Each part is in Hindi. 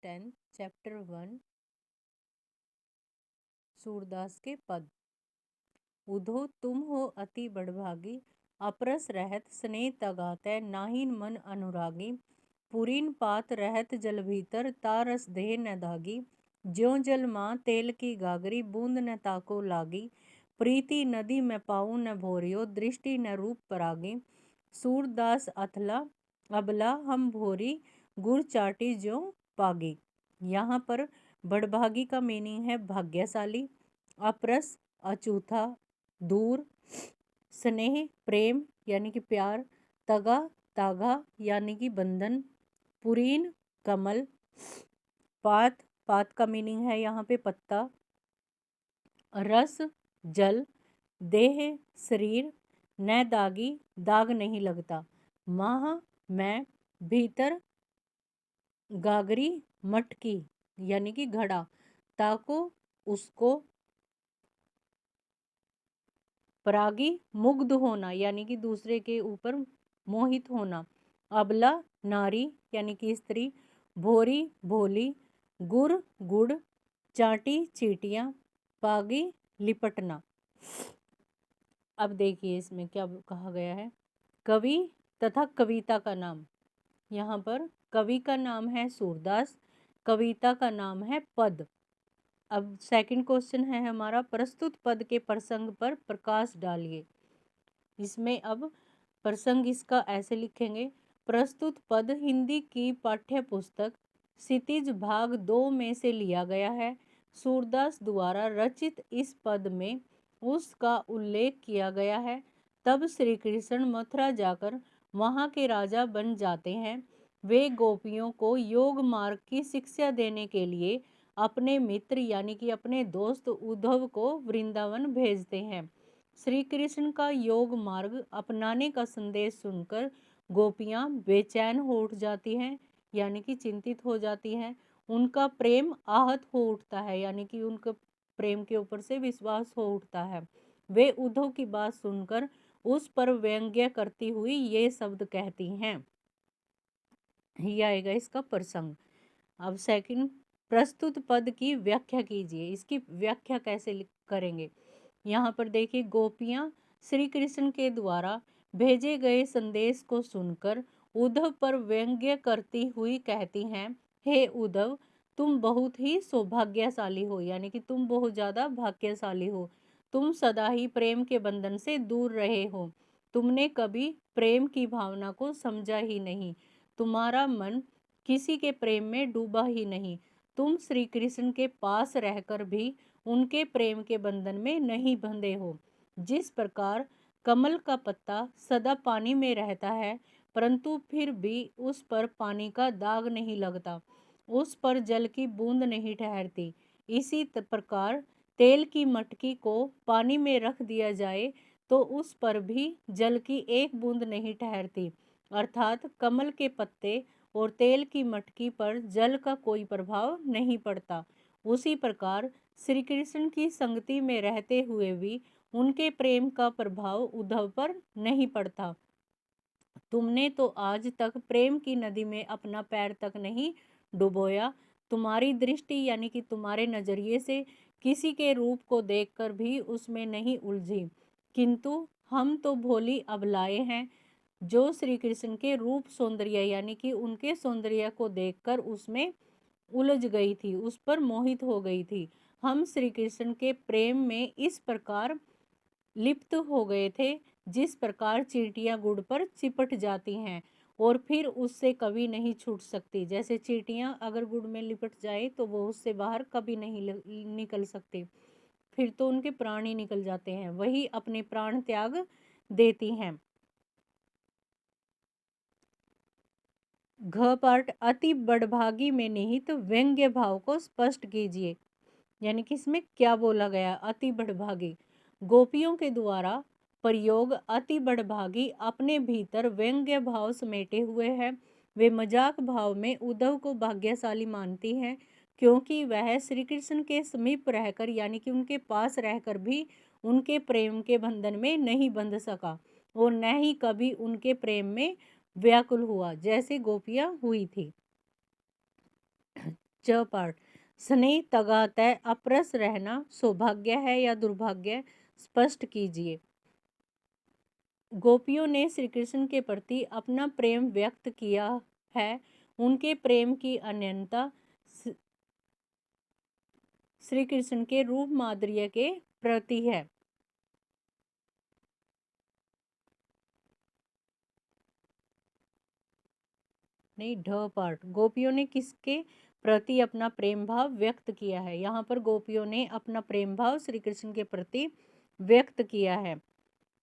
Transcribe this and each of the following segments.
10 चैप्टर 1 सूरदास के पद। उधो तुम हो अति बड़भागी, अपरस रहत स्नेह तगातै, नाहिन मन अनुरागी। पुरीन पात रहत जल भीतर, तारस देह न दागी। ज्यों जल माँ तेल की गागरी, बूंद न ताको लागी। प्रीति नदी में पाऊँ न भोरियो, दृष्टि न रूप परागी। सूरदास अथला अबला हम भोरी, गुर चाटी ज्यों पागी। यहाँ पर बड़भागी का मीनिंग है भाग्यशाली, अपरस अछूता, दूर, स्नेह प्रेम यानी कि प्यार, तगा तागा यानी कि बंधन, पुरीन कमल, पात पात का मीनिंग है यहाँ पे पत्ता, रस जल, देह शरीर, न दागी दाग नहीं लगता, माह मैं, भीतर गागरी मटकी यानी कि घड़ा, ताको उसको, परागी मुग्ध होना यानी कि दूसरे के ऊपर मोहित होना, अबला नारी यानी कि स्त्री, भोरी भोली, गुर गुड़, चाटी चीटियाँ, पागी लिपटना। अब देखिए इसमें क्या कहा गया है। कवि तथा कविता का नाम, यहाँ पर कवि का नाम है सूरदास, कविता का नाम है पद। अब सेकंड क्वेश्चन है हमारा, प्रस्तुत पद के प्रसंग पर प्रकाश डालिए। इसमें अब प्रसंग इसका ऐसे लिखेंगे। प्रस्तुत पद हिंदी की पाठ्य पुस्तक क्षितिज भाग 2 में से लिया गया है। सूरदास द्वारा रचित इस पद में उसका उल्लेख किया गया है। तब श्री कृष्ण मथुरा जाकर वहाँ के राजा बन जाते हैं। वे गोपियों को योग मार्ग की शिक्षा देने के लिए अपने मित्र यानी कि अपने दोस्त उद्धव को वृंदावन भेजते हैं। श्री कृष्ण का योग मार्ग अपनाने का संदेश सुनकर गोपियां बेचैन हो उठ जाती हैं यानी कि चिंतित हो जाती हैं। उनका प्रेम आहत हो उठता है यानी कि उनके प्रेम के ऊपर से विश्वास हो उठता है। वे उद्धव की बात सुनकर उस पर व्यंग्य करती हुई ये शब्द कहती हैं। ये आएगा इसका प्रसंग। अब सेकंड, प्रस्तुत पद की व्याख्या कीजिए। इसकी व्याख्या कैसे करेंगे। यहाँ पर देखिए, गोपियाँ श्री कृष्ण के द्वारा भेजे गए संदेश को सुनकर उद्धव पर व्यंग्य करती हुई कहती हैं, हे उद्धव, तुम बहुत ही सौभाग्यशाली हो यानी कि तुम बहुत ज़्यादा भाग्यशाली हो। तुम सदा ही प्रेम के बंधन से दूर रहे हो। तुमने कभी प्रेम की भावना को समझा ही नहीं। तुम्हारा मन किसी के प्रेम में डूबा ही नहीं। तुम श्री कृष्ण के पास रहकर भी उनके प्रेम के बंधन में नहीं बंधे हो। जिस प्रकार कमल का पत्ता सदा पानी में रहता है परंतु फिर भी उस पर पानी का दाग नहीं लगता, उस पर जल की बूंद नहीं ठहरती, इसी प्रकार तेल की मटकी को पानी में रख दिया जाए तो उस पर भी जल की एक बूंद नहीं ठहरती। अर्थात कमल के पत्ते और तेल की मटकी पर जल का कोई प्रभाव नहीं पड़ता। उसी प्रकार श्री कृष्ण की संगति में रहते हुए भी उनके प्रेम का प्रभाव उद्धव पर नहीं पड़ता। तुमने तो आज तक प्रेम की नदी में अपना पैर तक नहीं डुबोया। तुम्हारी दृष्टि यानी कि तुम्हारे नजरिए से किसी के रूप को देखकर भी उसमें नहीं उलझी, किंतु हम तो भोली अबलाएं हैं जो श्री कृष्ण के रूप सौंदर्य यानी कि उनके सौंदर्य को देखकर उसमें उलझ गई थी, उस पर मोहित हो गई थी। हम श्री कृष्ण के प्रेम में इस प्रकार लिप्त हो गए थे जिस प्रकार चींटियां गुड़ पर चिपट जाती हैं और फिर उससे कभी नहीं छूट सकती। जैसे चींटियां अगर गुड़ में लिपट जाए तो वो उससे बाहर कभी नहीं निकल सकती, फिर तो उनके प्राण ही निकल जाते हैं, वही अपने प्राण त्याग देती हैं। घ पार्ट, अति बड़भागी में निहित व्यंग्य भाव को स्पष्ट कीजिए। यानी कि इसमें क्या बोला गया। अति बड़भागी, गोपियों के द्वारा प्रयोग अति बड़भागी अपने भीतर व्यंग्य भाव समेटे हुए है। वे मजाक भाव में उद्धव को भाग्यशाली मानती हैं क्योंकि वह श्री कृष्ण के समीप रहकर यानी कि उनके पास रहकर भी उनके प्रेम के बंधन में नहीं बंध सका और न ही कभी उनके प्रेम में व्याकुल हुआ जैसे गोपियां हुई थी। च पाठ, स्नेह तगातै अपरस रहना सौभाग्य है या दुर्भाग्य, स्पष्ट कीजिए। गोपियों ने श्री कृष्ण के प्रति अपना प्रेम व्यक्त किया है। उनके प्रेम की अनन्यता श्री कृष्ण के रूप माधुर्य के प्रति है। नहीं, ढ पार्ट, गोपियों ने किसके प्रति अपना प्रेम भाव व्यक्त किया है। यहाँ पर गोपियों ने अपना प्रेम भाव श्री कृष्ण के प्रति व्यक्त किया है।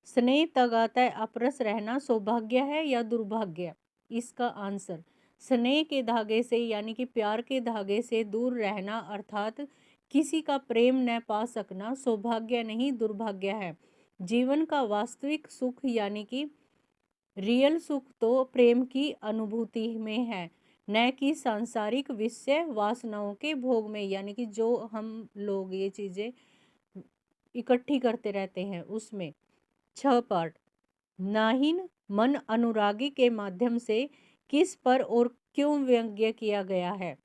स्नेह तगाता अपरस रहना सौभाग्य है या दुर्भाग्य, इसका आंसर स्नेह के धागे से यानी कि प्यार के धागे से दूर रहना अर्थात किसी का प्रेम न पा सकना सौभाग्य नहीं दुर्भाग्य है। जीवन का वास्तविक सुख यानी कि रियल सुख तो प्रेम की अनुभूति में है, न कि सांसारिक विषय वासनाओं के भोग में, यानी कि जो हम लोग ये चीज़ें इकट्ठी करते रहते हैं उसमें। 6 पार्ट, नाहीन मन अनुरागी के माध्यम से किस पर और क्यों व्यंग्य किया गया है।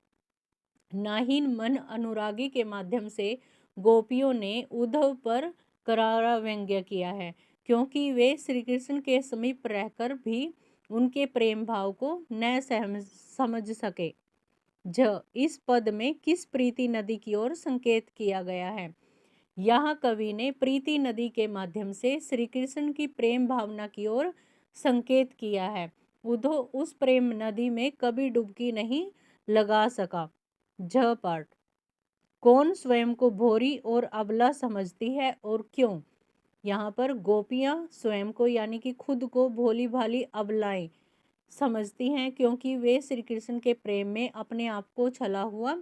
नाहीन मन अनुरागी के माध्यम से गोपियों ने उद्धव पर करारा व्यंग्य किया है, क्योंकि वे श्री कृष्ण के समीप रहकर भी उनके प्रेम भाव को न समझ सके। इस पद में किस प्रीति नदी की ओर संकेत किया गया है। यहाँ कवि ने प्रीति नदी के माध्यम से श्री कृष्ण की प्रेम भावना की ओर संकेत किया है। उद्धव उस प्रेम नदी में कभी डुबकी नहीं लगा सका। पाठ, कौन स्वयं को भोरी और अबला समझती है और क्यों। यहाँ पर गोपियाँ स्वयं को यानी कि खुद को भोली भाली अबलाएं समझती हैं, क्योंकि वे श्री कृष्ण के प्रेम में अपने आप को छला हुआ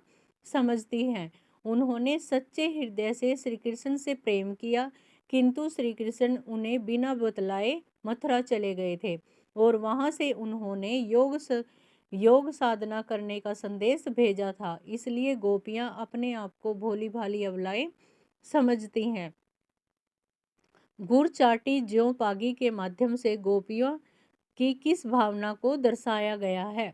समझती हैं। उन्होंने सच्चे हृदय से श्री कृष्ण से प्रेम किया, किंतु श्री कृष्ण उन्हें बिना बतलाए मथुरा चले गए थे और वहां से उन्होंने योग साधना करने का संदेश भेजा था। इसलिए गोपियां अपने आप को भोली भाली अबलाएं समझती हैं। गुड़ चाटी ज्यों पागी के माध्यम से गोपियों की किस भावना को दर्शाया गया है।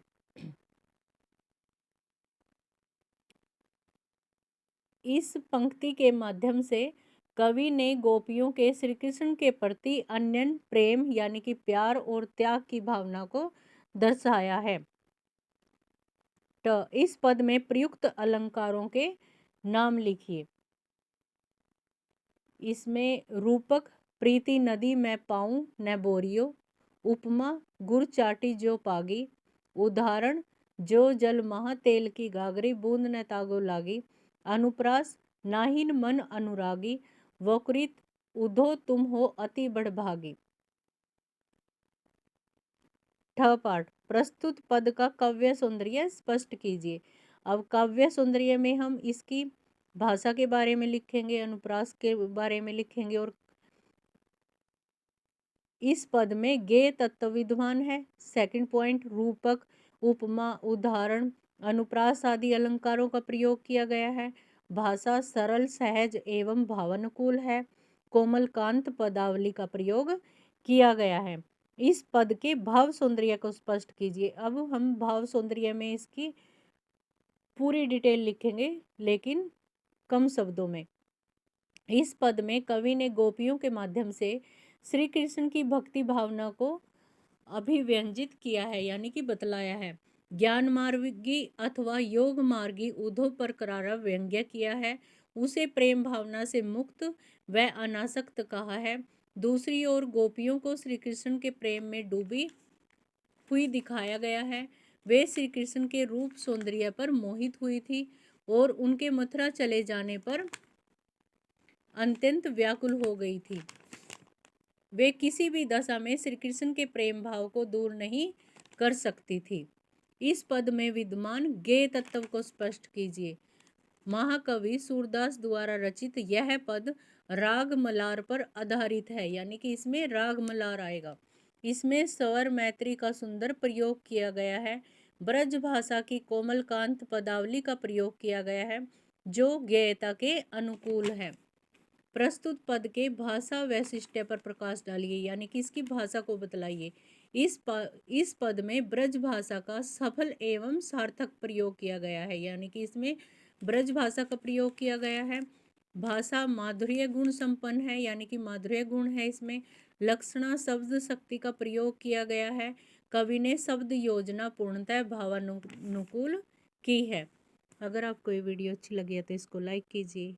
इस पंक्ति के माध्यम से कवि ने गोपियों के श्री कृष्ण के प्रति अनन्य प्रेम यानी कि प्यार और त्याग की भावना को दर्शाया है। इस पद में प्रयुक्त अलंकारों के नाम लिखिए। इसमें रूपक प्रीति नदी में पाऊं न बोरियो, उपमा गुड़ चाटी जो पागी, उदाहरण जो जल महा तेल की गागरी बूंद न तागो लागी, अनुप्रास नाहिन मन अनुरागी, वकृत उधो तुम हो अति बड़भागी। पाठ, प्रस्तुत पद का काव्य सौंदर्य स्पष्ट कीजिए। अब काव्य सौंदर्य में हम इसकी भाषा के बारे में लिखेंगे, अनुप्रास के बारे में लिखेंगे और इस पद में गेय तत्व विद्यमान है। सेकंड पॉइंट, रूपक उपमा उदाहरण अनुप्रास आदि अलंकारों का प्रयोग किया गया है। भाषा सरल सहज एवं भावानुकूल है। कोमलकांत पदावली का प्रयोग किया गया है। इस पद के भाव सौंदर्य को स्पष्ट कीजिए। अब हम भाव सौंदर्य में इसकी पूरी डिटेल लिखेंगे लेकिन कम शब्दों में। इस पद में कवि ने गोपियों के माध्यम से श्री कृष्ण की भक्ति भावना को अभिव्यंजित किया है यानी कि बतलाया है। ज्ञान मार्गी अथवा योग मार्गी उद्धव पर करारा व्यंग्य किया है। उसे प्रेम भावना से मुक्त व अनासक्त कहा है। दूसरी ओर गोपियों को श्री कृष्ण के प्रेम में डूबी हुई दिखाया गया है। वे श्री कृष्ण के रूप सौंदर्य पर मोहित हुई थी और उनके मथुरा चले जाने पर अत्यंत व्याकुल हो गई थी। वे किसी भी दशा में श्री कृष्ण के प्रेम भाव को दूर नहीं कर सकती थी। इस पद में विद्यमान गेय तत्व को स्पष्ट कीजिए। महाकवि सूरदास द्वारा रचित यह पद राग मलार पर आधारित है, यानी कि इसमें राग मलार आएगा। इसमें स्वर मैत्री का सुंदर प्रयोग किया गया है। ब्रज भाषा की कोमलकांत पदावली का प्रयोग किया गया है जो गेयता के अनुकूल है। प्रस्तुत पद के भाषा वैशिष्ट्य पर प्रकाश डालिए, यानी कि इसकी भाषा को बतलाइए। इस पद में ब्रज भाषा का सफल एवं सार्थक प्रयोग किया गया है, यानी कि इसमें ब्रज भाषा का प्रयोग किया गया है। भाषा माधुर्य गुण संपन्न है, यानी कि माधुर्य गुण है इसमें। लक्षणा शब्द शक्ति का प्रयोग किया गया है। कवि ने शब्द योजना पूर्णतः भावानुकूल की है। अगर आपको ये वीडियो अच्छी लगी है तो इसको लाइक कीजिए।